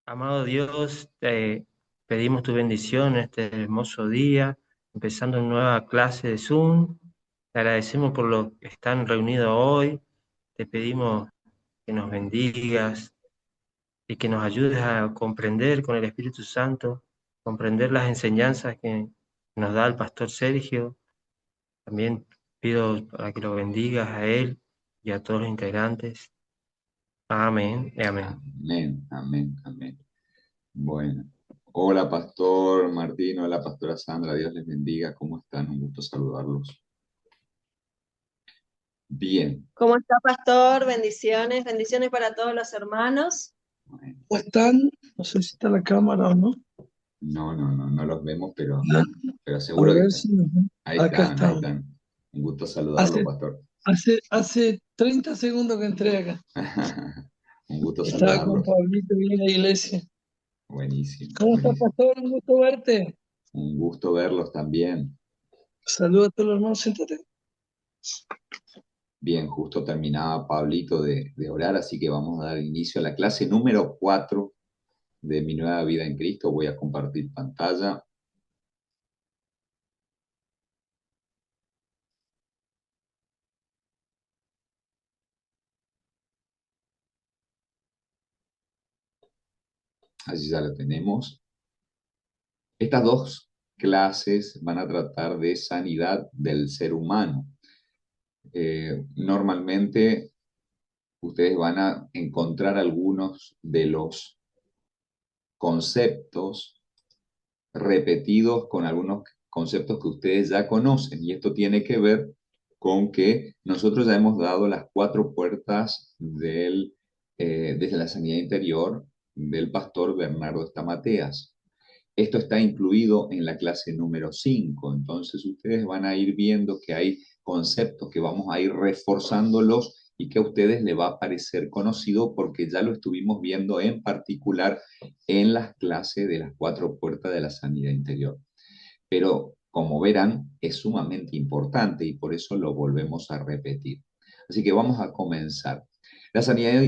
Amado Dios, te pedimos tu bendición en este hermoso día, empezando una nueva clase de Zoom. Te agradecemos por lo que están reunidos hoy. Te pedimos que nos bendigas y que nos ayudes a comprender con el Espíritu Santo, comprender las enseñanzas que nos da el pastor Sergio. También pido para que lo bendigas a él y a todos los integrantes. Amén y amén. Amén, amén, amén. Bueno, hola Pastor Martín, hola Pastora Sandra, Dios les bendiga, ¿cómo están? Un gusto saludarlos. Bien, ¿Cómo está, pastor? Bendiciones, bendiciones para todos los hermanos. bueno, ¿Cómo están? No sé si está la cámara o no. no los vemos, pero A seguro que ver están. si nos ven. Ahí Acá están, ahí estamos. están. Un gusto saludarlo, Hace, Pastor. hace 30 segundos que entré acá. Un gusto Estaba con saludarlos. Pablito y en la iglesia. Buenísimo, ¿Cómo está, buenísimo. pastor? Un gusto verte. Un gusto verlos también. Saludos a todos los hermanos. Siéntate. Bien, justo terminaba Pablito de orar, así que vamos a dar inicio a la clase número 4 de Mi Nueva Vida en Cristo. Voy a compartir pantalla. Allí ya lo tenemos. Estas dos clases van a tratar de sanidad del ser humano. Normalmente ustedes van a encontrar algunos de los conceptos repetidos con algunos conceptos que ustedes ya conocen. Y esto tiene que ver con que nosotros ya hemos dado las cuatro puertas desde la sanidad interior del pastor Bernardo Stamateas. Esto está incluido en la clase número 5, entonces ustedes van a ir viendo que hay conceptos que vamos a ir reforzándolos y que a ustedes les va a parecer conocido porque ya lo estuvimos viendo en particular en las clases de las cuatro puertas de la sanidad interior. Pero como verán, es sumamente importante y por eso lo volvemos a repetir. Así que vamos a comenzar. La sanidad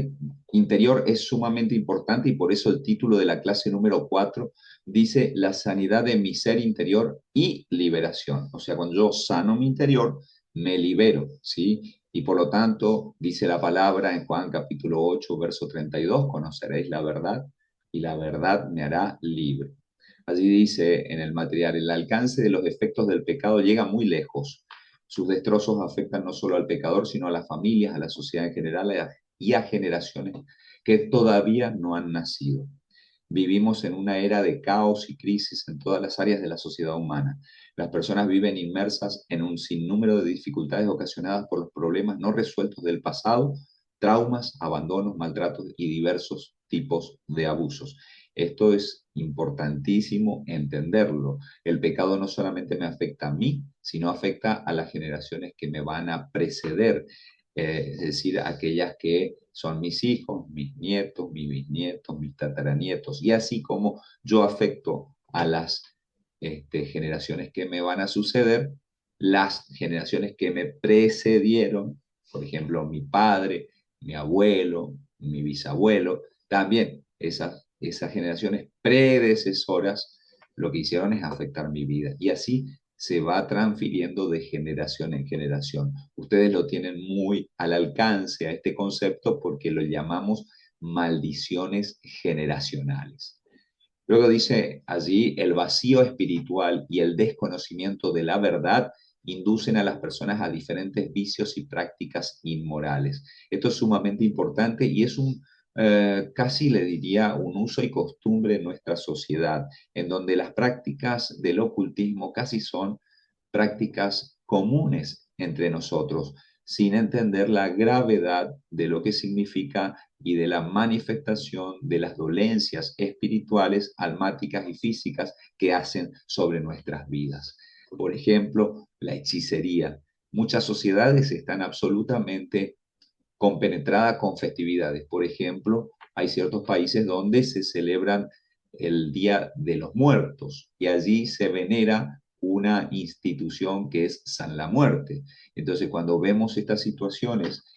interior es sumamente importante y por eso el título de la clase número 4 dice la sanidad de mi ser interior y liberación. O sea, cuando yo sano mi interior, me libero, ¿sí? Y por lo tanto, dice la palabra en Juan capítulo 8, verso 32, conoceréis la verdad y la verdad me hará libre. Allí dice en el material, el alcance de los efectos del pecado llega muy lejos. Sus destrozos afectan no solo al pecador, sino a las familias, a la sociedad en general y a generaciones que todavía no han nacido. Vivimos en una era de caos y crisis en todas las áreas de la sociedad humana. Las personas viven inmersas en un sinnúmero de dificultades ocasionadas por los problemas no resueltos del pasado, traumas, abandonos, maltratos y diversos tipos de abusos. Esto es importantísimo entenderlo. El pecado no solamente me afecta a mí, sino afecta a las generaciones que me van a preceder, es decir, aquellas que son mis hijos, mis nietos, mis bisnietos, mis tataranietos, y así como yo afecto a las generaciones que me van a suceder, las generaciones que me precedieron, por ejemplo, mi padre, mi abuelo, mi bisabuelo, también esas generaciones predecesoras lo que hicieron es afectar mi vida. Y así se va transfiriendo de generación en generación. Ustedes lo tienen muy al alcance a este concepto porque lo llamamos maldiciones generacionales. Luego dice allí, el vacío espiritual y el desconocimiento de la verdad inducen a las personas a diferentes vicios y prácticas inmorales. Esto es sumamente importante y es casi le diría, un uso y costumbre en nuestra sociedad, en donde las prácticas del ocultismo casi son prácticas comunes entre nosotros, sin entender la gravedad de lo que significa y de la manifestación de las dolencias espirituales, almáticas y físicas que hacen sobre nuestras vidas. Por ejemplo, la hechicería. Muchas sociedades están absolutamente compenetradas con festividades. Por ejemplo, hay ciertos países donde se celebran el Día de los Muertos y allí se venera una institución que es San la Muerte. Entonces, cuando vemos estas situaciones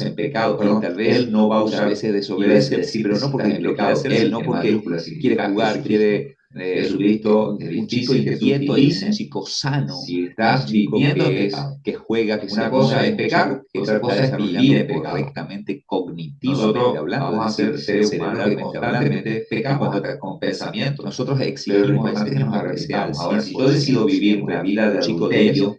estás en pecado, y perdón, tal vez él no va a muchas usar veces desobedece, desobedece, pero no porque en lo quiere pecado, hacer, él sino en porque mayúscula quiere significa jugar, Jesucristo. quiere Jesucristo es un chico difícil que tú inquieto, es un utilices chico sano, si un estás chico viviendo en pecado. que juega, que se Una cosa es mueve, un chico pecar, que otra está cosa es desarrollando vivir en pecado. correctamente, cognitivamente Nosotros hablando, vamos a es decir, ser seres humanos que cerebralmente hablando. constantemente pecamos hasta con pensamientos, Nosotros pero lo exigimos importante es que nos que sea al arrepintamos. Ahora, si yo 100% decido vivir una siempre vida de un chico 10, adulterio,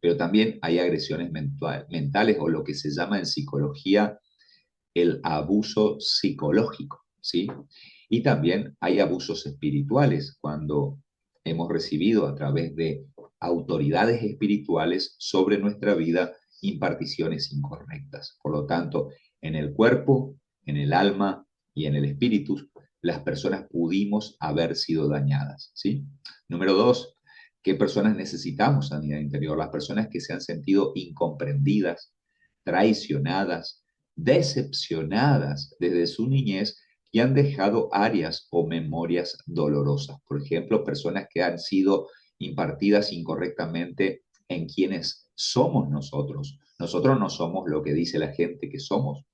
pero también hay agresiones mentales o lo que se llama en psicología el abuso psicológico, ¿sí? Y también hay abusos espirituales cuando hemos recibido a través de autoridades espirituales sobre nuestra vida imparticiones incorrectas. Por lo tanto, en el cuerpo, en el alma y en el espíritu, las personas pudimos haber sido dañadas, ¿sí? Número dos, ¿qué personas necesitamos sanidad interior? Las personas que se han sentido incomprendidas, traicionadas, decepcionadas desde su niñez y han dejado áreas o memorias dolorosas. Por ejemplo, personas que han sido impartidas incorrectamente en quienes somos nosotros. Nosotros no somos lo que dice la gente que somos.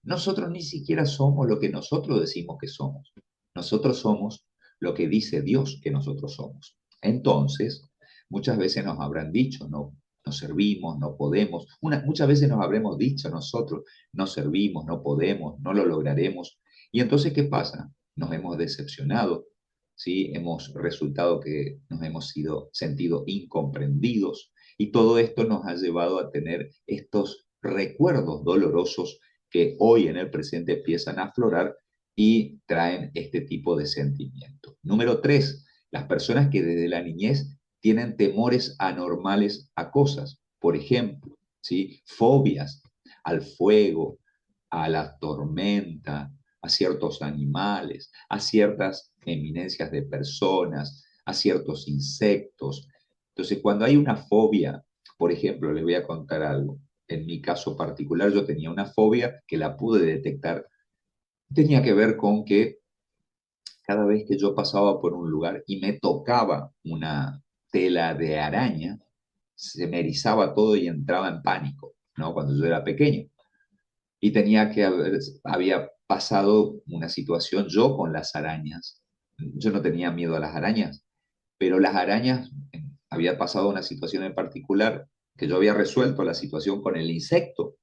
Nosotros ni siquiera somos lo que nosotros decimos que somos. Nosotros somos lo que dice Dios que nosotros somos. Entonces, muchas veces nos habrán dicho, no servimos, no podemos. Muchas veces nos habremos dicho nosotros, no servimos, no podemos, no lo lograremos. Y entonces, ¿qué pasa? Nos hemos decepcionado, ¿sí? Hemos resultado que nos hemos sentido incomprendidos. Y todo esto nos ha llevado a tener estos recuerdos dolorosos que hoy en el presente empiezan a aflorar y traen este tipo de sentimientos. Número tres, las personas que desde la niñez tienen temores anormales a cosas, por ejemplo, ¿sí? Fobias al fuego, a la tormenta, a ciertos animales, a ciertas eminencias de personas, a ciertos insectos. Entonces, cuando hay una fobia, por ejemplo, les voy a contar algo. En mi caso particular, yo tenía una fobia que la pude detectar. Tenía que ver con que cada vez que yo pasaba por un lugar y me tocaba una tela de araña, se me erizaba todo y entraba en pánico, ¿no? Cuando yo era pequeño. Y había pasado una situación yo con las arañas. Yo no tenía miedo a las arañas, pero las arañas, había pasado una situación en particular que yo había resuelto la situación con el insecto,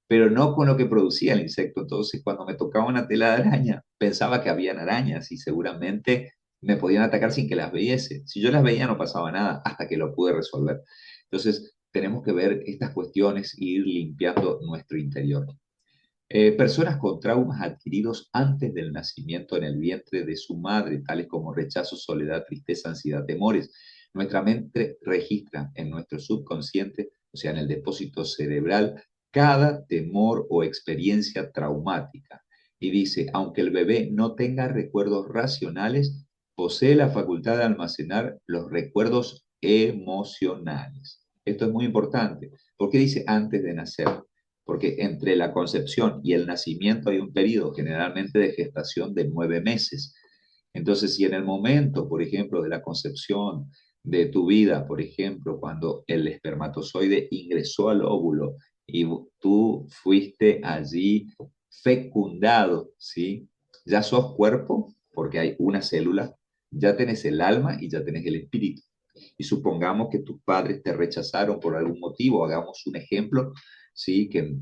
pero no con lo que producía el insecto. Entonces, cuando me tocaba una tela de araña, pensaba que habían arañas y seguramente me podían atacar sin que las viese. Si yo las veía no pasaba nada hasta que lo pude resolver. Entonces, tenemos que ver estas cuestiones e ir limpiando nuestro interior. Personas con traumas adquiridos antes del nacimiento en el vientre de su madre, tales como rechazo, soledad, tristeza, ansiedad, temores. Nuestra mente registra en nuestro subconsciente, o sea, en el depósito cerebral, cada temor o experiencia traumática. Y dice, aunque el bebé no tenga recuerdos racionales, posee la facultad de almacenar los recuerdos emocionales. Esto es muy importante. ¿Por qué dice antes de nacer? Porque entre la concepción y el nacimiento hay un periodo generalmente de gestación de 9 meses. Entonces, si en el momento, por ejemplo, de la concepción de tu vida, por ejemplo, cuando el espermatozoide ingresó al óvulo y tú fuiste allí fecundado, ¿sí? Ya sos cuerpo, porque hay una célula, ya tenés el alma y ya tenés el espíritu. Y supongamos que tus padres te rechazaron por algún motivo, hagamos un ejemplo, ¿sí? Que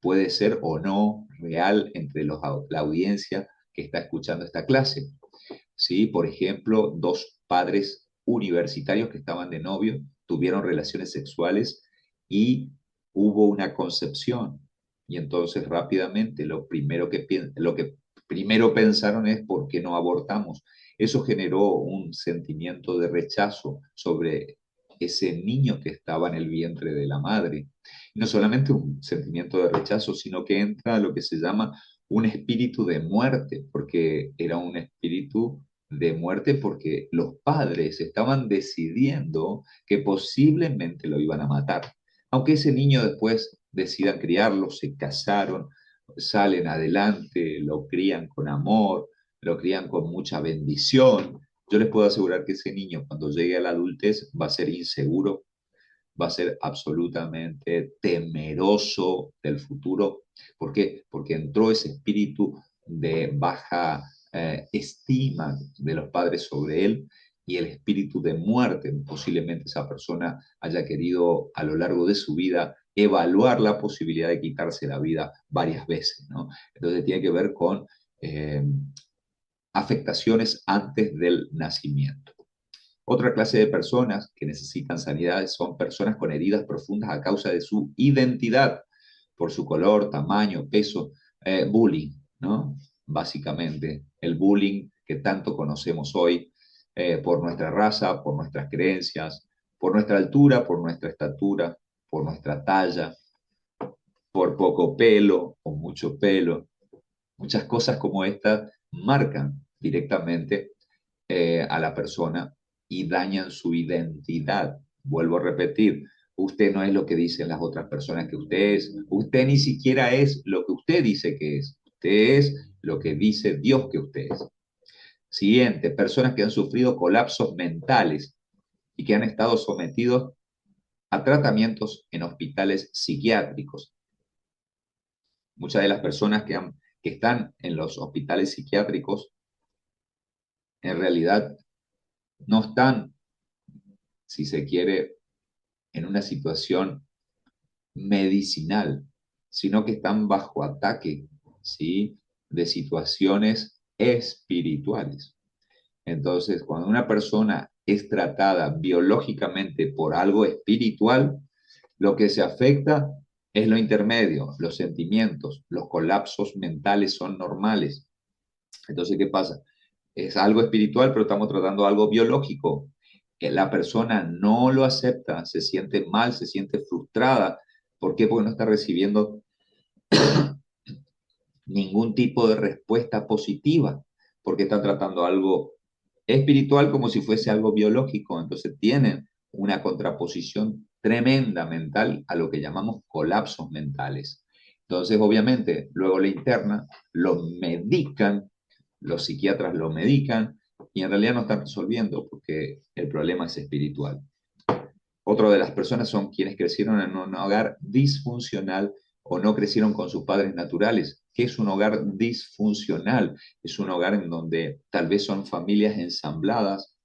puede ser o no real entre la audiencia que está escuchando esta clase. ¿Sí? Por ejemplo, dos padres universitarios que estaban de novio tuvieron relaciones sexuales y hubo una concepción. Y entonces rápidamente lo que primero pensaron es ¿por qué no abortamos? Eso generó un sentimiento de rechazo sobre ese niño que estaba en el vientre de la madre. Y no solamente un sentimiento de rechazo, sino que entra lo que se llama un espíritu de muerte, porque era un espíritu de muerte porque los padres estaban decidiendo que posiblemente lo iban a matar. Aunque ese niño después decidan criarlo, se casaron, salen adelante, lo crían con amor, lo crían con mucha bendición. Yo les puedo asegurar que ese niño cuando llegue a la adultez va a ser inseguro, va a ser absolutamente temeroso del futuro. ¿Por qué? Porque entró ese espíritu de baja estima de los padres sobre él y el espíritu de muerte. Posiblemente esa persona haya querido a lo largo de su vida evaluar la posibilidad de quitarse la vida varias veces, ¿no? Entonces tiene que ver con afectaciones antes del nacimiento. Otra clase de personas que necesitan sanidades son personas con heridas profundas a causa de su identidad, por su color, tamaño, peso, bullying, ¿no? Básicamente, el bullying que tanto conocemos hoy por nuestra raza, por nuestras creencias, por nuestra altura, por nuestra estatura, por nuestra talla, por poco pelo o mucho pelo. Muchas cosas como esta marcan directamente a la persona y dañan su identidad. Vuelvo a repetir, usted no es lo que dicen las otras personas que usted es. Usted ni siquiera es lo que usted dice que es. Usted es lo que dice Dios que usted es. Siguiente, personas que han sufrido colapsos mentales y que han estado sometidos a tratamientos en hospitales psiquiátricos. Muchas de las personas que están en los hospitales psiquiátricos en realidad no están, si se quiere, en una situación medicinal, sino que están bajo ataque, ¿sí? De situaciones espirituales. Entonces, cuando una persona es tratada biológicamente por algo espiritual, lo que se afecta es lo intermedio, los sentimientos, los colapsos mentales son normales. Entonces, ¿qué pasa? Es algo espiritual, pero estamos tratando algo biológico. La persona no lo acepta, se siente mal, se siente frustrada. ¿Por qué? Porque no está recibiendo ningún tipo de respuesta positiva, porque están tratando algo espiritual como si fuese algo biológico. Entonces tienen una contraposición tremenda mental a lo que llamamos colapsos mentales. Entonces, obviamente, luego la interna, lo medican, los psiquiatras lo medican y en realidad no están resolviendo porque el problema es espiritual. Otra de las personas son quienes crecieron en un hogar disfuncional o no crecieron con sus padres naturales. ¿Qué es un hogar disfuncional? Es un hogar en donde tal vez son familias ensambladas,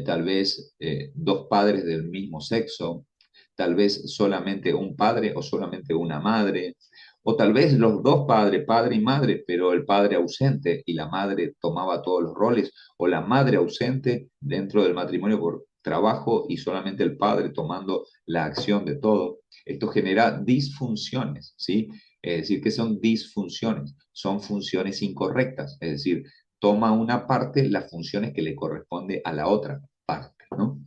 tal vez dos padres del mismo sexo, tal vez solamente un padre o solamente una madre, o tal vez los dos padres, padre y madre, pero el padre ausente y la madre tomaba todos los roles, o la madre ausente dentro del matrimonio por trabajo y solamente el padre tomando la acción de todo. Esto genera disfunciones, ¿sí? Es decir, que son disfunciones, son funciones incorrectas, es decir, toma una parte las funciones que le corresponde a la otra parte, ¿no?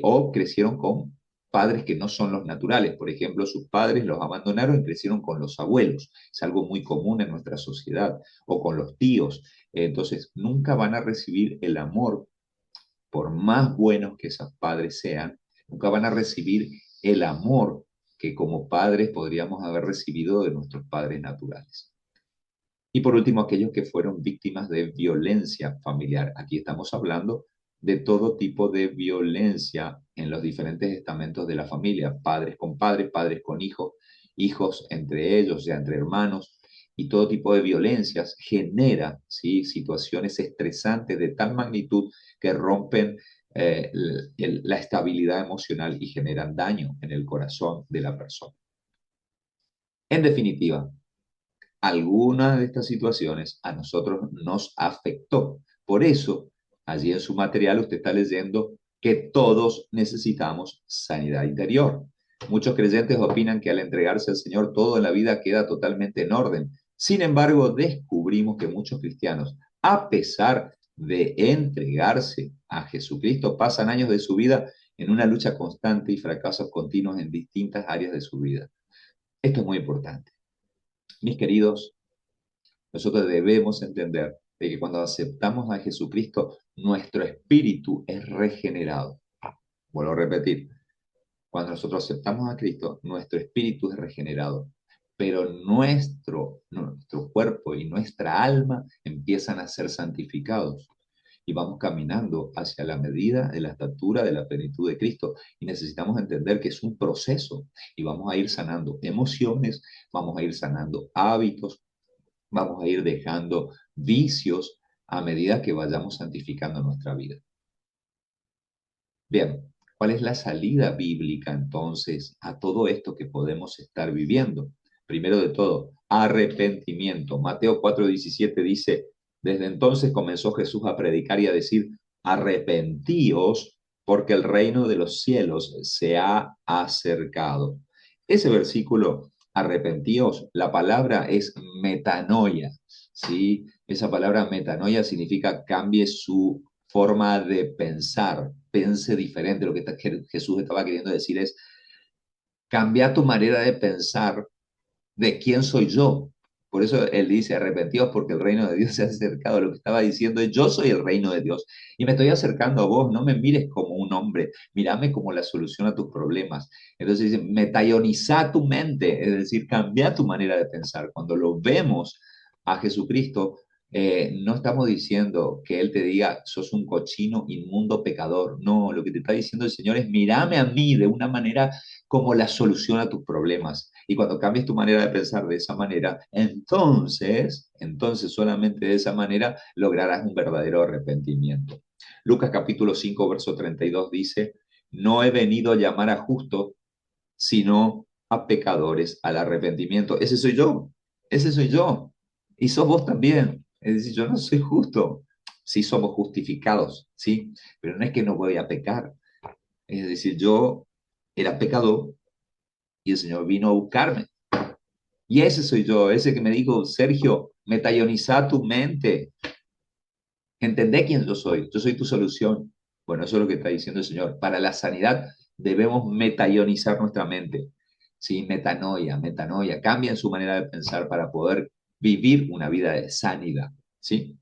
O crecieron con padres que no son los naturales. Por ejemplo, sus padres los abandonaron y crecieron con los abuelos. Es algo muy común en nuestra sociedad. O con los tíos. Entonces, nunca van a recibir el amor, por más buenos que esos padres sean, nunca van a recibir el amor que como padres podríamos haber recibido de nuestros padres naturales. Y por último, aquellos que fueron víctimas de violencia familiar. Aquí estamos hablando de todo tipo de violencia en los diferentes estamentos de la familia, padres con hijos, hijos entre ellos, ya entre hermanos, y todo tipo de violencias genera, ¿sí?, situaciones estresantes de tal magnitud que rompen la estabilidad emocional y generan daño en el corazón de la persona. En definitiva, alguna de estas situaciones a nosotros nos afectó. Por eso, allí en su material usted está leyendo que todos necesitamos sanidad interior. Muchos creyentes opinan que al entregarse al Señor todo en la vida queda totalmente en orden. Sin embargo, descubrimos que muchos cristianos, a pesar de entregarse a Jesucristo, pasan años de su vida en una lucha constante y fracasos continuos en distintas áreas de su vida. Esto es muy importante. Mis queridos, nosotros debemos entender de que cuando aceptamos a Jesucristo, nuestro espíritu es regenerado. Vuelvo a repetir, cuando nosotros aceptamos a Cristo, nuestro espíritu es regenerado, pero nuestro cuerpo y nuestra alma empiezan a ser santificados y vamos caminando hacia la medida de la estatura de la plenitud de Cristo. Y necesitamos entender que es un proceso y vamos a ir sanando emociones, vamos a ir sanando hábitos, vamos a ir dejando vicios a medida que vayamos santificando nuestra vida. Bien, ¿cuál es la salida bíblica entonces a todo esto que podemos estar viviendo? Primero de todo, arrepentimiento. Mateo 4:17 dice, desde entonces comenzó Jesús a predicar y a decir, arrepentíos porque el reino de los cielos se ha acercado. Ese versículo arrepentíos, la palabra es metanoia, ¿sí? Esa palabra metanoia significa cambie su forma de pensar, pense diferente. Lo que Jesús estaba queriendo decir es, cambia tu manera de pensar de quién soy yo. Por eso él dice, arrepentíos porque el reino de Dios se ha acercado. Lo que estaba diciendo es, yo soy el reino de Dios y me estoy acercando a vos. No me mires como un hombre, mírame como la solución a tus problemas. Entonces dice, metaioniza tu mente, es decir, cambia tu manera de pensar. Cuando lo vemos a Jesucristo, no estamos diciendo que Él te diga, sos un cochino, inmundo, pecador. No, lo que te está diciendo el Señor es, mírame a mí de una manera como la solución a tus problemas. Y cuando cambies tu manera de pensar de esa manera, entonces solamente de esa manera lograrás un verdadero arrepentimiento. Lucas capítulo 5, verso 32 dice, no he venido a llamar a justos, sino a pecadores al arrepentimiento. Ese soy yo. Y sos vos también. Es decir, yo no soy justo. Sí somos justificados, ¿sí? Pero no es que no voy a pecar. Es decir, yo era pecador y el Señor vino a buscarme. Y ese soy yo, ese que me dijo, Sergio, metalloniza tu mente. Entendé quién yo soy tu solución. Bueno, eso es lo que está diciendo el Señor. Para la sanidad debemos metallonizar nuestra mente. Sí, metanoia. Cambien su manera de pensar para poder vivir una vida de sanidad. ¿Sí?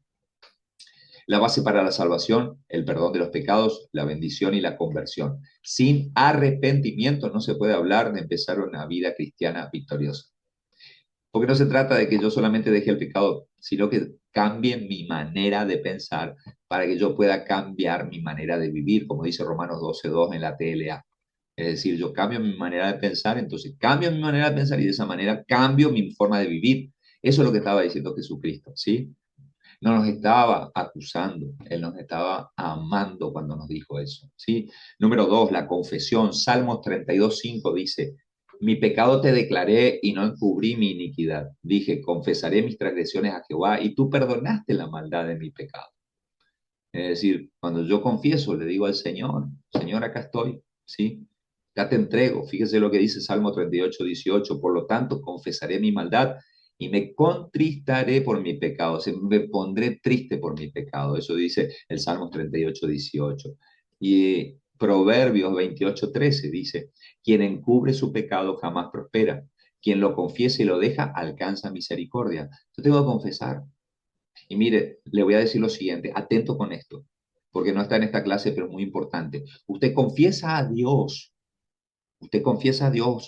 La base para la salvación, el perdón de los pecados, la bendición y la conversión. Sin arrepentimiento no se puede hablar de empezar una vida cristiana victoriosa. Porque no se trata de que yo solamente deje el pecado, sino que cambie mi manera de pensar para que yo pueda cambiar mi manera de vivir, como dice Romanos 12:2 en la TLA. Es decir, yo cambio mi manera de pensar, entonces cambio mi manera de pensar y de esa manera cambio mi forma de vivir. Eso es lo que estaba diciendo Jesucristo, ¿sí? No nos estaba acusando, Él nos estaba amando cuando nos dijo eso, ¿sí? Número 2, la confesión. Salmos 32:5 dice, mi pecado te declaré y no encubrí mi iniquidad. Dije, confesaré mis transgresiones a Jehová y tú perdonaste la maldad de mi pecado. Es decir, cuando yo confieso, le digo al Señor, Señor, acá estoy, ¿sí? Ya te entrego. Fíjese lo que dice Salmo 38:18. Por lo tanto, confesaré mi maldad y me contristaré por mi pecado. O sea, me pondré triste por mi pecado. Eso dice el Salmo 38:18. Y Proverbios 28:13 dice, quien encubre su pecado jamás prospera. Quien lo confiesa y lo deja alcanza misericordia. Yo tengo que confesar. Y mire, le voy a decir lo siguiente, atento con esto, porque no está en esta clase, pero es muy importante. Usted confiesa a Dios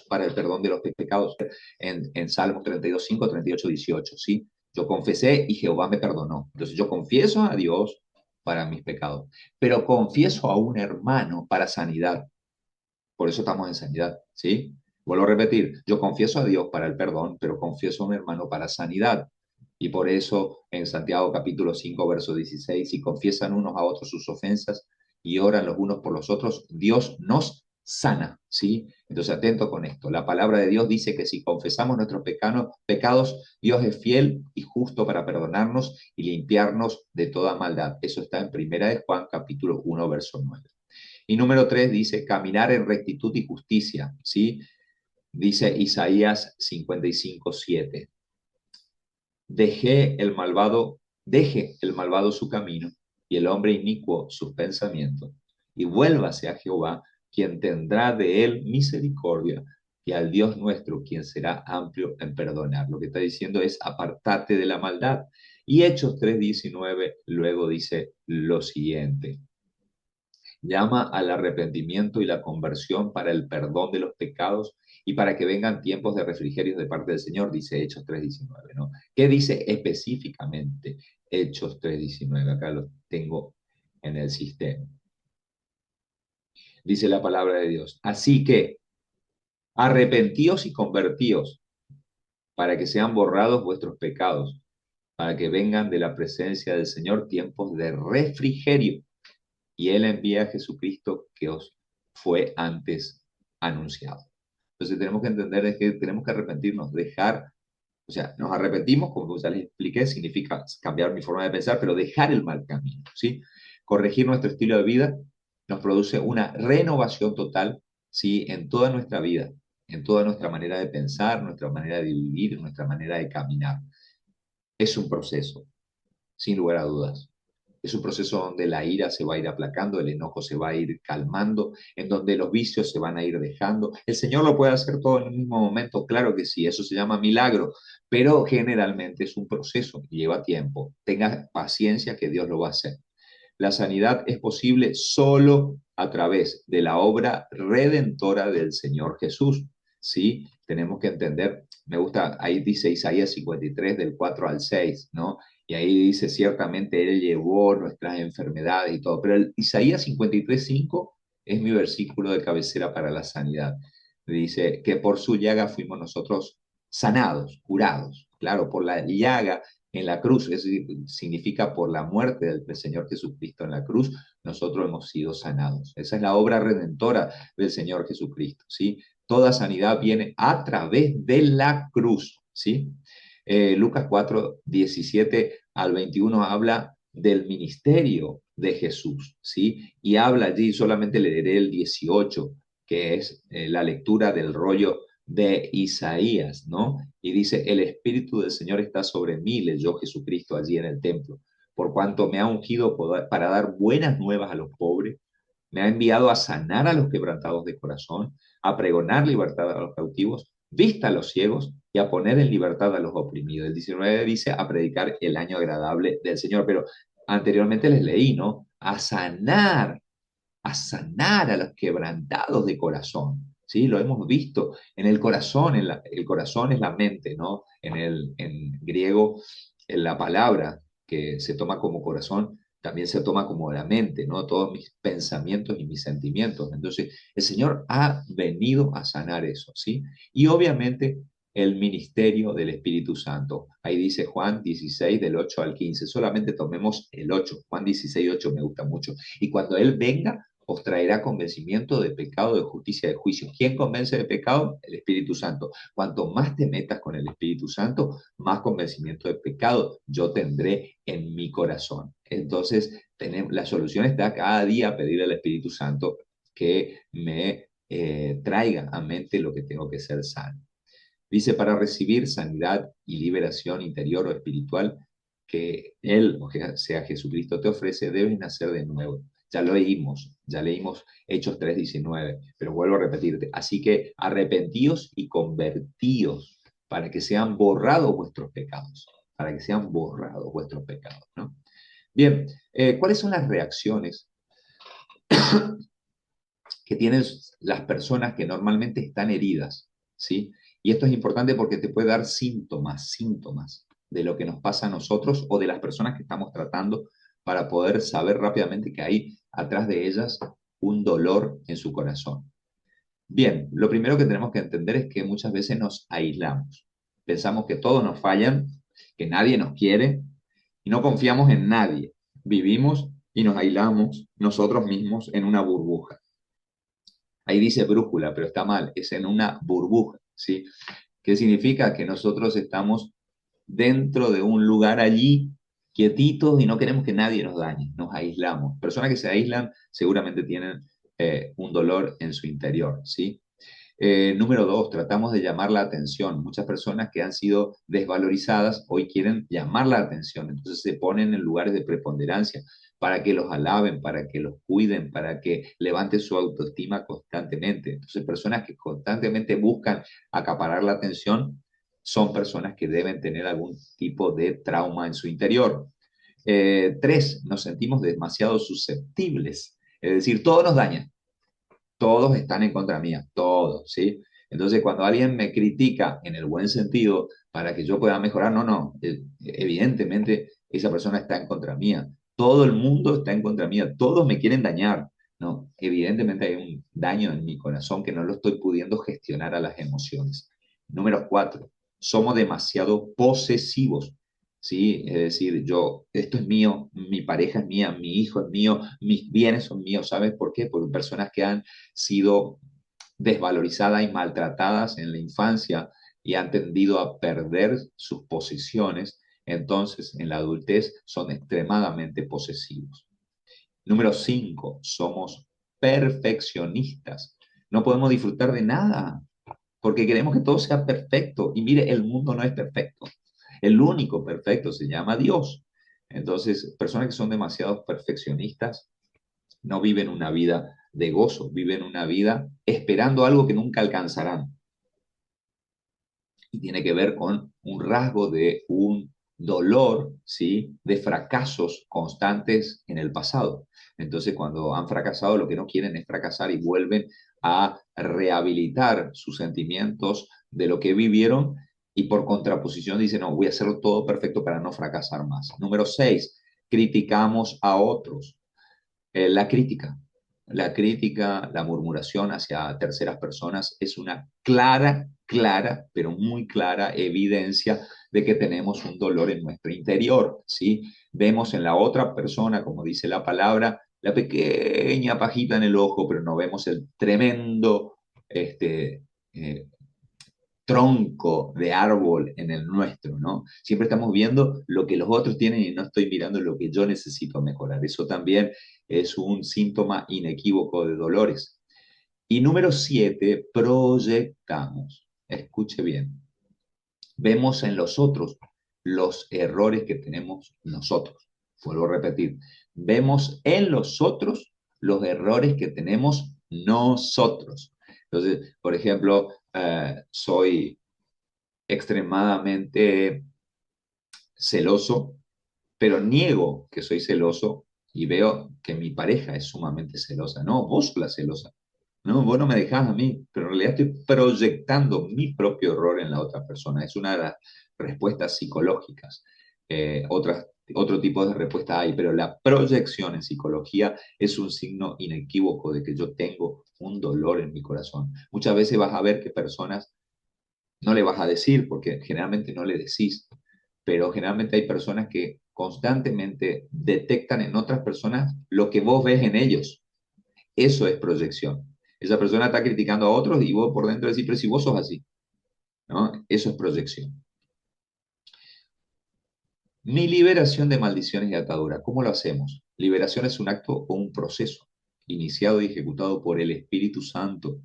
para el perdón de los pecados en Salmos 32:5, 38:18, ¿sí? Yo confesé y Jehová me perdonó. Entonces yo confieso a Dios para mis pecados, pero confieso a un hermano para sanidad. Por eso estamos en sanidad, ¿sí? Vuelvo a repetir, yo confieso a Dios para el perdón, pero confieso a un hermano para sanidad. Y por eso en Santiago capítulo 5, verso 16, si confiesan unos a otros sus ofensas y oran los unos por los otros, Dios nos sana, ¿sí? Entonces atento con esto. La palabra de Dios dice que si confesamos nuestros pecados, Dios es fiel y justo para perdonarnos y limpiarnos de toda maldad. Eso está en Primera de Juan capítulo 1, verso 9. Y número 3 dice caminar en rectitud y justicia, ¿sí? Dice Isaías 55:7. Deje el malvado su camino y el hombre inicuo sus pensamientos, y vuélvase a Jehová, quien tendrá de él misericordia, y al Dios nuestro, quien será amplio en perdonar. Lo que está diciendo es apartate de la maldad. Y Hechos 3:19 luego dice lo siguiente. Llama al arrepentimiento y la conversión para el perdón de los pecados y para que vengan tiempos de refrigerio de parte del Señor, dice Hechos 3:19, ¿no? ¿Qué dice específicamente Hechos 3:19? Acá lo tengo en el sistema. Dice la palabra de Dios. Así que arrepentíos y convertíos para que sean borrados vuestros pecados, para que vengan de la presencia del Señor tiempos de refrigerio. Y Él envía a Jesucristo que os fue antes anunciado. Entonces tenemos que entender que tenemos que arrepentirnos, o sea, nos arrepentimos, como ya les expliqué, significa cambiar mi forma de pensar, pero dejar el mal camino, ¿sí? Corregir nuestro estilo de vida nos produce una renovación total, ¿sí? En toda nuestra vida. en toda nuestra manera de pensar, nuestra manera de vivir, nuestra manera de caminar. Es un proceso, sin lugar a dudas. Es un proceso donde la ira se va a ir aplacando, el enojo se va a ir calmando, en donde los vicios se van a ir dejando. ¿El Señor lo puede hacer todo en el mismo momento? Claro que sí, eso se llama milagro, pero generalmente es un proceso y lleva tiempo. Tenga paciencia que Dios lo va a hacer. La sanidad es posible solo a través de la obra redentora del Señor Jesús. ¿Sí? Tenemos que entender, me gusta, ahí dice Isaías 53 del 4 al 6, ¿no? Y ahí dice, ciertamente Él llevó nuestras enfermedades y todo, pero el Isaías 53:5 es mi versículo de cabecera para la sanidad. Dice que por su llaga fuimos nosotros sanados, curados. Claro, por la llaga en la cruz, eso significa por la muerte del Señor Jesucristo en la cruz, nosotros hemos sido sanados. Esa es la obra redentora del Señor Jesucristo, ¿sí? Toda sanidad viene a través de la cruz, ¿sí? Lucas 4:17 al 21 habla del ministerio de Jesús, ¿sí? Y habla allí, solamente leeré el 18, que es la lectura del rollo de Isaías, ¿no? Y dice, el Espíritu del Señor está sobre mí, leyó Jesucristo allí en el templo, por cuanto me ha ungido para dar buenas nuevas a los pobres, me ha enviado a sanar a los quebrantados de corazón, a pregonar libertad a los cautivos, vista a los ciegos y a poner en libertad a los oprimidos. El 19 dice, a predicar el año agradable del Señor, pero anteriormente les leí, ¿no? A sanar a los quebrantados de corazón. ¿Sí? Lo hemos visto en el corazón, el corazón es la mente, ¿no? En griego, en la palabra que se toma como corazón, también se toma como la mente, ¿no? Todos mis pensamientos y mis sentimientos. Entonces, el Señor ha venido a sanar eso, ¿sí? Y obviamente el ministerio del Espíritu Santo. Ahí dice Juan 16, del 8 al 15. Solamente tomemos el 8. Juan 16, 8 me gusta mucho. Y cuando Él venga, os traerá convencimiento de pecado, de justicia, de juicio. ¿Quién convence de pecado? El Espíritu Santo. Cuanto más te metas con el Espíritu Santo, más convencimiento de pecado yo tendré en mi corazón. Entonces, la solución está cada día a pedir al Espíritu Santo que me traiga a mente lo que tengo que ser sano. Dice, para recibir sanidad y liberación interior o espiritual que Él, o sea Jesucristo, te ofrece, debes nacer de nuevo. Ya leímos Hechos 3:19, pero vuelvo a repetirte. Así que arrepentíos y convertíos para que sean borrados vuestros pecados, para que sean borrados vuestros pecados, ¿no? Bien, ¿cuáles son las reacciones que tienen las personas que normalmente están heridas? ¿Sí? Y esto es importante porque te puede dar síntomas de lo que nos pasa a nosotros o de las personas que estamos tratando para poder saber rápidamente que hay atrás de ellas un dolor en su corazón. Bien, lo primero que tenemos que entender es que muchas veces nos aislamos. Pensamos que todos nos fallan, que nadie nos quiere y no confiamos en nadie. Vivimos y nos aislamos nosotros mismos en una burbuja. Ahí dice brújula, pero está mal, es en una burbuja, ¿sí? ¿Qué significa? Que nosotros estamos dentro de un lugar allí, quietitos, y no queremos que nadie nos dañe, nos aislamos. Personas que se aíslan seguramente tienen un dolor en su interior, ¿sí? Número 2, tratamos de llamar la atención. Muchas personas que han sido desvalorizadas hoy quieren llamar la atención, entonces se ponen en lugares de preponderancia para que los alaben, para que los cuiden, para que levanten su autoestima constantemente. Entonces, personas que constantemente buscan acaparar la atención son personas que deben tener algún tipo de trauma en su interior. 3, nos sentimos demasiado susceptibles, es decir, todo nos daña, todos están en contra mía, todos, ¿sí? Entonces, cuando alguien me critica en el buen sentido para que yo pueda mejorar, no, evidentemente esa persona está en contra mía. Todo el mundo está en contra mía, todos me quieren dañar, ¿no? Evidentemente hay un daño en mi corazón que no lo estoy pudiendo gestionar a las emociones. Número 4, somos demasiado posesivos. ¿Sí? Es decir, esto es mío, mi pareja es mía, mi hijo es mío, mis bienes son míos. ¿Sabes por qué? Porque personas que han sido desvalorizadas y maltratadas en la infancia y han tendido a perder sus posesiones, entonces en la adultez son extremadamente posesivos. Número 5, somos perfeccionistas. No podemos disfrutar de nada porque queremos que todo sea perfecto. Y mire, el mundo no es perfecto. El único perfecto se llama Dios. Entonces, personas que son demasiado perfeccionistas no viven una vida de gozo, viven una vida esperando algo que nunca alcanzarán. Y tiene que ver con un rasgo de un dolor, ¿sí? De fracasos constantes en el pasado. Entonces, cuando han fracasado, lo que no quieren es fracasar y vuelven a rehabilitar sus sentimientos de lo que vivieron y por contraposición dicen, no, voy a hacerlo todo perfecto para no fracasar más. Número 6, criticamos a otros. La crítica. La crítica, la murmuración hacia terceras personas es una clara, pero muy clara evidencia de que tenemos un dolor en nuestro interior, ¿sí? Vemos en la otra persona, como dice la palabra, la pequeña pajita en el ojo, pero no vemos el tremendo eh, tronco de árbol en el nuestro, ¿no? Siempre estamos viendo lo que los otros tienen y no estoy mirando lo que yo necesito mejorar. Eso también es un síntoma inequívoco de dolores. Y número 7, proyectamos. Escuche bien. Vemos en los otros los errores que tenemos nosotros. Vuelvo a repetir. Vemos en los otros los errores que tenemos nosotros. Entonces, por ejemplo, soy extremadamente celoso, pero niego que soy celoso y veo que mi pareja es sumamente celosa. No, vos sos la celosa. No, vos no me dejás a mí, pero en realidad estoy proyectando mi propio error en la otra persona. Es una de las respuestas psicológicas. Otro tipo de respuesta hay, pero la proyección en psicología es un signo inequívoco de que yo tengo un dolor en mi corazón. Muchas veces vas a ver que personas no le vas a decir, porque generalmente no le decís, pero generalmente hay personas que constantemente detectan en otras personas lo que vos ves en ellos. Eso es proyección. Esa persona está criticando a otros y vos por dentro decís, pero si vos sos así, ¿no? Eso es proyección. Mi liberación de maldiciones y ataduras, ¿cómo lo hacemos? Liberación es un acto o un proceso iniciado y ejecutado por el Espíritu Santo,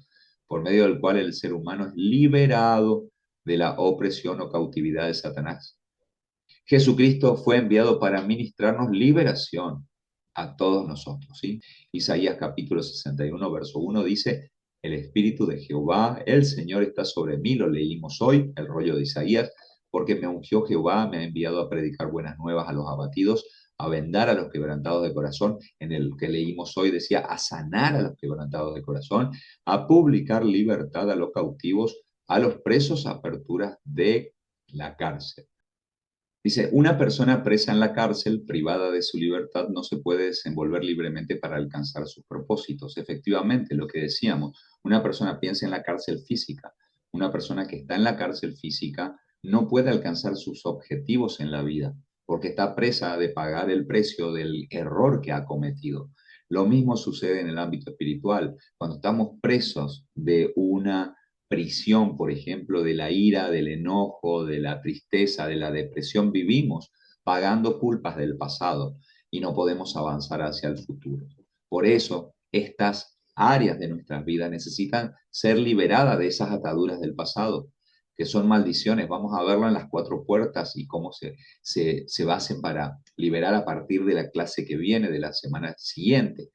por medio del cual el ser humano es liberado de la opresión o cautividad de Satanás. Jesucristo fue enviado para ministrarnos liberación a todos nosotros, ¿sí? Isaías capítulo 61, verso 1 dice, el Espíritu de Jehová, el Señor está sobre mí, lo leímos hoy, el rollo de Isaías, porque me ungió Jehová, me ha enviado a predicar buenas nuevas a los abatidos, a vendar a los quebrantados de corazón, en el que leímos hoy decía, a sanar a los quebrantados de corazón, a publicar libertad a los cautivos, a los presos, aperturas de la cárcel. Dice, una persona presa en la cárcel, privada de su libertad, no se puede desenvolver libremente para alcanzar sus propósitos. Efectivamente, lo que decíamos, una persona piensa en la cárcel física. Una persona que está en la cárcel física no puede alcanzar sus objetivos en la vida porque está presa de pagar el precio del error que ha cometido. Lo mismo sucede en el ámbito espiritual. Cuando estamos presos de una prisión, por ejemplo, de la ira, del enojo, de la tristeza, de la depresión, vivimos pagando culpas del pasado y no podemos avanzar hacia el futuro. Por eso, estas áreas de nuestras vidas necesitan ser liberadas de esas ataduras del pasado, que son maldiciones. Vamos a verlo en las cuatro puertas y cómo se hacen para liberar a partir de la clase que viene, de la semana siguiente.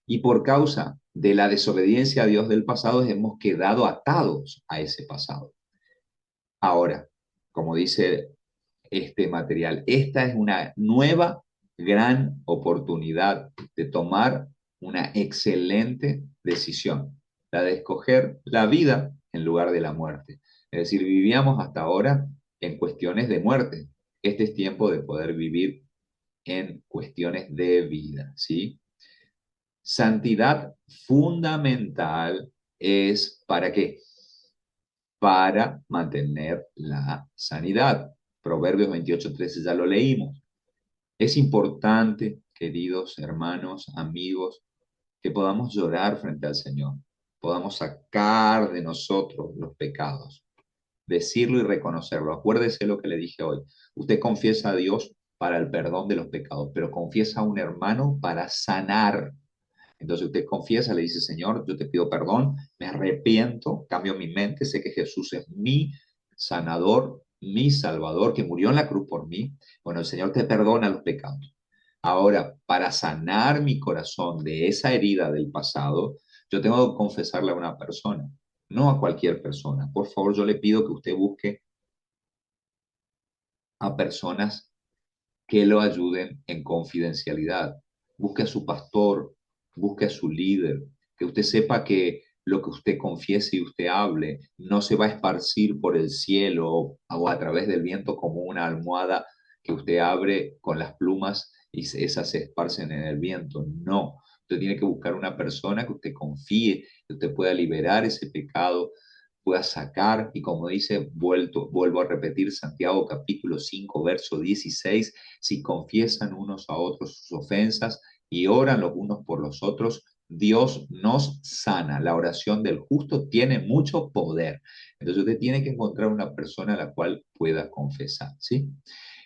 Y por causa de la desobediencia a Dios del pasado, hemos quedado atados a ese pasado. Ahora, como dice este material, esta es una nueva gran oportunidad de tomar una excelente decisión, la de escoger la vida en lugar de la muerte. Es decir, vivíamos hasta ahora en cuestiones de muerte. Este es tiempo de poder vivir en cuestiones de vida, ¿sí? Santidad fundamental es ¿para qué? Para mantener la sanidad. Proverbios 28:13 ya lo leímos. Es importante, queridos hermanos, amigos, que podamos llorar frente al Señor, podamos sacar de nosotros los pecados, decirlo y reconocerlo. Acuérdese lo que le dije hoy. Usted confiesa a Dios para el perdón de los pecados, pero confiesa a un hermano para sanar. Entonces usted confiesa, le dice, Señor, yo te pido perdón, me arrepiento, cambio mi mente, sé que Jesús es mi sanador, mi salvador, que murió en la cruz por mí. Bueno, el Señor te perdona los pecados. Ahora, para sanar mi corazón de esa herida del pasado, yo tengo que confesarle a una persona, no a cualquier persona. Por favor, yo le pido que usted busque a personas que lo ayuden en confidencialidad. Busque a su pastor, busque a su líder, que usted sepa que lo que usted confiese y usted hable no se va a esparcir por el cielo o a través del viento como una almohada que usted abre con las plumas y esas se esparcen en el viento. No, usted tiene que buscar una persona que usted confíe, que usted pueda liberar ese pecado, pueda sacar, y como dice, vuelvo a repetir Santiago capítulo 5, verso 16, si confiesan unos a otros sus ofensas y oran los unos por los otros, Dios nos sana. La oración del justo tiene mucho poder. Entonces usted tiene que encontrar una persona a la cual pueda confesar, ¿sí?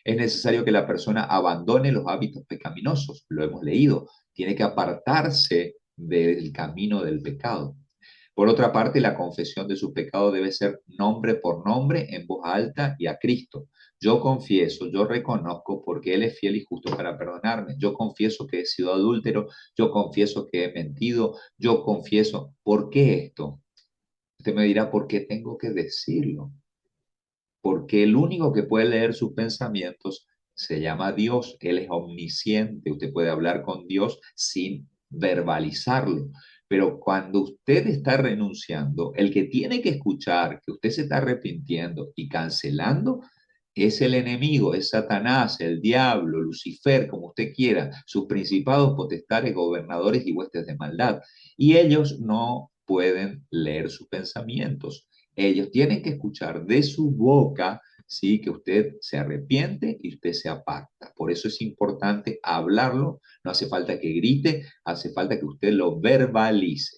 Es necesario que la persona abandone los hábitos pecaminosos, lo hemos leído, tiene que apartarse del camino del pecado. Por otra parte, la confesión de su pecado debe ser nombre por nombre, en voz alta y a Cristo. Yo confieso, yo reconozco porque Él es fiel y justo para perdonarme. Yo confieso que he sido adúltero, yo confieso que he mentido, yo confieso. ¿Por qué esto? Usted me dirá, ¿por qué tengo que decirlo? Porque el único que puede leer sus pensamientos se llama Dios. Él es omnisciente. Usted puede hablar con Dios sin verbalizarlo. Pero cuando usted está renunciando, el que tiene que escuchar que usted se está arrepintiendo y cancelando es el enemigo, es Satanás, el diablo, Lucifer, como usted quiera, sus principados, potestades, gobernadores y huestes de maldad. Y ellos no pueden leer sus pensamientos. Ellos tienen que escuchar de su boca, sí, que usted se arrepiente y usted se aparta. Por eso es importante hablarlo. No hace falta que grite, hace falta que usted lo verbalice.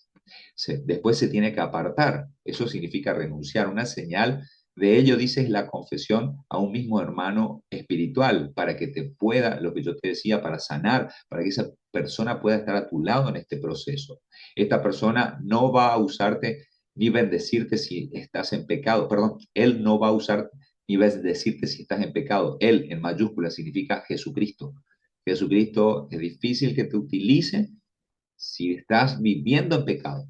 Después se tiene que apartar. Eso significa renunciar. Una señal de ello, dice, es la confesión a un mismo hermano espiritual, para que te pueda, lo que yo te decía, para sanar, para que esa persona pueda estar a tu lado en este proceso. Esta persona no va a usarte ni bendecirte si estás en pecado. Perdón, Él no va a usar ni bendecirte si estás en pecado. Él, en mayúscula, significa Jesucristo. Jesucristo es difícil que te utilice si estás viviendo en pecado.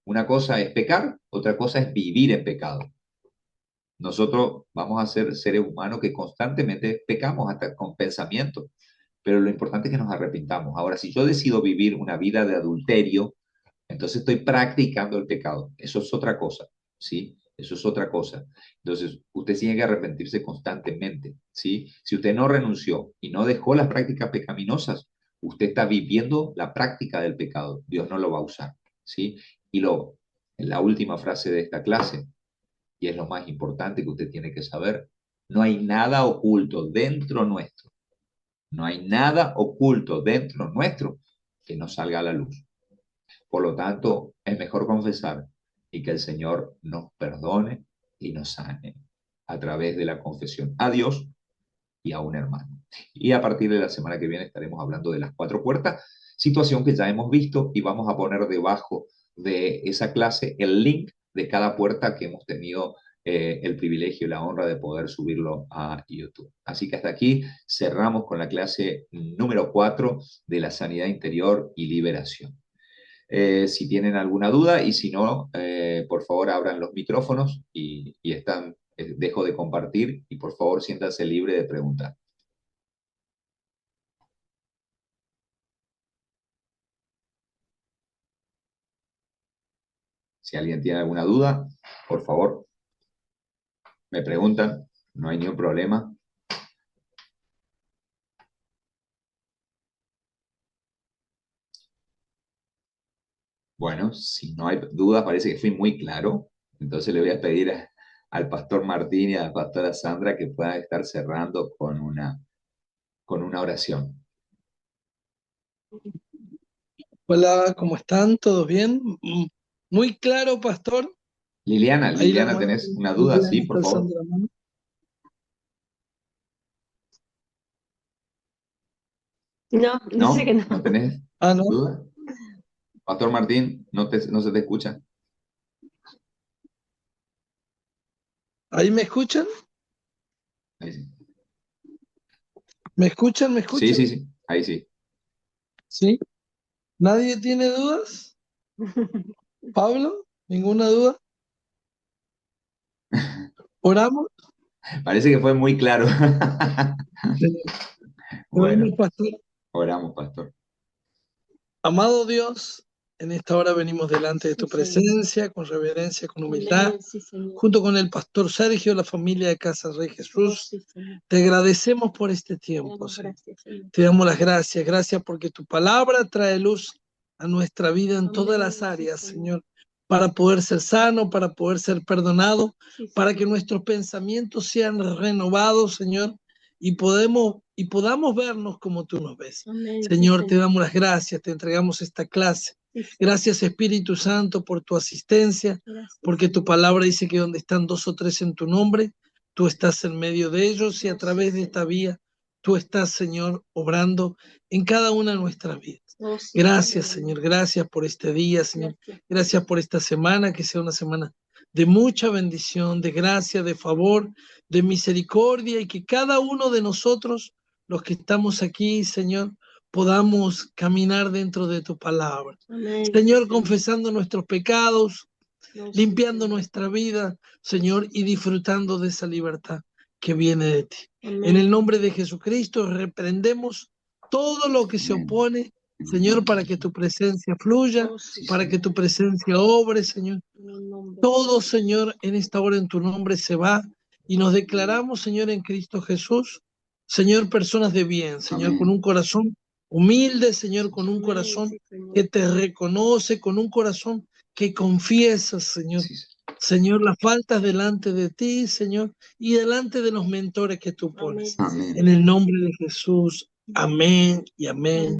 Una cosa es pecar, otra cosa es vivir en pecado. Nosotros vamos a ser seres humanos que constantemente pecamos, hasta con pensamientos, pero lo importante es que nos arrepintamos. Ahora, si yo decido vivir una vida de adulterio, entonces estoy practicando el pecado. Eso es otra cosa, ¿sí? Eso es otra cosa. Entonces, usted tiene que arrepentirse constantemente, ¿sí? Si usted no renunció y no dejó las prácticas pecaminosas, usted está viviendo la práctica del pecado. Dios no lo va a usar, ¿sí? Y la última frase de esta clase, y es lo más importante que usted tiene que saber, no hay nada oculto dentro nuestro. No hay nada oculto dentro nuestro que no salga a la luz. Por lo tanto, es mejor confesar y que el Señor nos perdone y nos sane a través de la confesión a Dios y a un hermano. Y a partir de la semana que viene estaremos hablando de las cuatro puertas, situación que ya hemos visto, y vamos a poner debajo de esa clase el link de cada puerta que hemos tenido el privilegio y la honra de poder subirlo a YouTube. Así que hasta aquí cerramos con la clase número 4 de la sanidad interior y liberación. Si tienen alguna duda, y si no, por favor abran los micrófonos y están, dejo de compartir, y por favor siéntanse libre de preguntar. Si alguien tiene alguna duda, por favor, me preguntan, no hay ningún problema. Bueno, si no hay dudas, parece que fui muy claro. Entonces le voy a pedir al pastor Martín y a la pastora Sandra que puedan estar cerrando con una oración. Hola, ¿cómo están? ¿Todos bien? Muy claro, pastor. Liliana, Ahí la Liliana, hermana ¿tenés una duda? Liliana Sí, está por favor. alzando la mano. No, dice que ¿No? no. ¿No tenés Ah, ¿no? duda? Pastor Martín, no se te escucha. ¿Ahí me escuchan? Ahí sí. ¿Me escuchan? ¿Me Sí, escuchan? sí, sí. Ahí sí. ¿Sí? ¿Nadie tiene dudas? ¿Pablo? ¿Ninguna duda? ¿Oramos? Parece que fue muy claro. Bueno, Oramos, pastor. oramos, pastor. Amado Dios, en esta hora venimos delante de tu presencia, con reverencia, con humildad, junto con el pastor Sergio, la familia de Casa Rey Jesús. Te agradecemos por este tiempo, Señor. Te damos las gracias. Gracias porque tu palabra trae luz a nuestra vida en todas las áreas, Señor, para poder ser sano, para poder ser perdonado, para que nuestros pensamientos sean renovados, Señor, y podamos vernos como tú nos ves. Señor, te damos las gracias, te entregamos esta clase. Gracias, Espíritu Santo, por tu asistencia, porque tu palabra dice que donde están 2 o 3 en tu nombre, tú estás en medio de ellos y a través de esta vía, tú estás, Señor, obrando en cada una de nuestras vidas. Gracias, Señor, gracias por este día, Señor. Gracias por esta semana, que sea una semana de mucha bendición, de gracia, de favor, de misericordia, y que cada uno de nosotros, los que estamos aquí, Señor, podamos caminar dentro de tu palabra. Señor, confesando nuestros pecados, limpiando nuestra vida, Señor, y disfrutando de esa libertad que viene de ti. En el nombre de Jesucristo reprendemos todo lo que se Amén. opone, Señor, para que tu presencia fluya, para que tu presencia obre, Señor. Todo, Señor, en esta hora en tu nombre se va y nos declaramos, Señor, en Cristo Jesús, Señor, personas de bien, Señor, Amén. con un corazón humilde, Señor, con un corazón que te reconoce, con un corazón que confiesa, Señor. Sí, sí. Señor, las faltas delante de ti, Señor, y delante de los mentores que tú pones. Amén. En el nombre de Jesús, amén y amén.